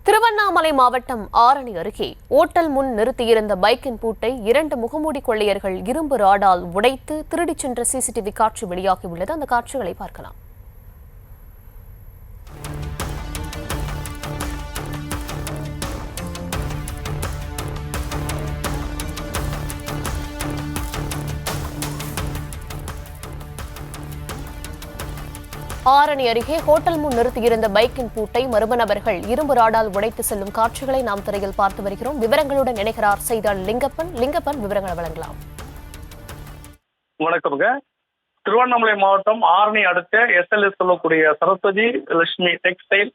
திருவண்ணாமலை மாவட்டம் ஆரணி அருகே ஓட்டல் முன் நிறுத்தியிருந்த பைக்கின் பூட்டை 2 முகமூடி கொள்ளையர்கள் இரும்பு ராடால் உடைத்து திருடிச் சென்ற சிசிடிவி காட்சி வெளியாகியுள்ளது. அந்த காட்சிகளை பார்க்கலாம். ஆரணி அருகே ஹோட்டல் முன் நிறுத்தியிருந்த பைக்கின் பூட்டை மர்ம நபர்கள் இரும்பு ராடால் உடைத்து செல்லும் காட்சிகளை நாம் திரையில் பார்த்து வருகிறோம். விவரங்களுடன் இணைகிறார் செய்தியாளர் லிங்கப்பன். லிங்கப்பன், விவரங்களை வழங்கலாம். வணக்கம்ங்க. திருவண்ணாமலை மாவட்டம் ஆரணி அடுத்த SLS சொல்லக்கூடிய சரஸ்வதி லட்சுமி டெக்ஸ்டைல்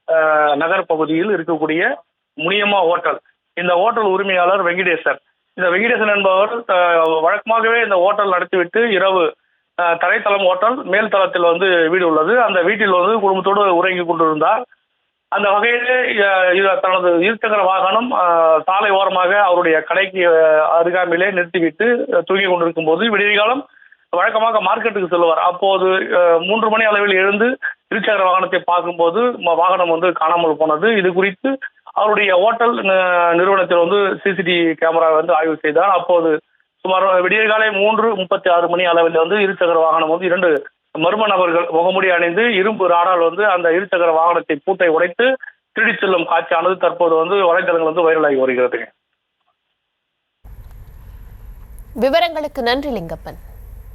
நகர் பகுதியில் இருக்கக்கூடிய முனியம்மா ஹோட்டல். இந்த ஹோட்டல் உரிமையாளர் வெங்கடேசன். இந்த வெங்கடேசன் என்பவர் வழக்கமாகவே இந்த ஹோட்டல் நடத்திவிட்டு இரவு தரைத்தளம் ஹோட்டல் மேல் தளத்தில் வீடு உள்ளது. அந்த வீட்டில் குடும்பத்தோடு உறங்கி கொண்டிருந்தார். அந்த வகையிலே தனது இருசக்கர வாகனம் சாலை ஓரமாக அவருடைய கடைக்கு அருகாமையிலே நிறுத்திவிட்டு தூங்கி கொண்டிருக்கும் போது விடியற்காலம் வழக்கமாக மார்க்கெட்டுக்கு செல்வார். அப்போது 3 மணி அளவில் எழுந்து இருசக்கர வாகனத்தை பார்க்கும்போது வாகனம் காணாமல் போனது. இது குறித்து அவருடைய ஹோட்டல் நிறுவனத்தில் சிசிடிவி கேமரா ஆய்வு செய்தார். அப்போது சுமார் விடியற்காலை 3:36 மணி அளவில் இருசக்கர வாகனம் 2 மர்ம நபர்கள் முகமுடி அணிந்து இரும்பு ராடால் அந்த இருசக்கர வாகனத்தை பூட்டை உடைத்து திருடி செல்லும் காட்சியானது தற்போது வலைதளங்கள் வைரலாகி வருகிறது. விவரங்களுக்கு நன்றி லிங்கப்பன்.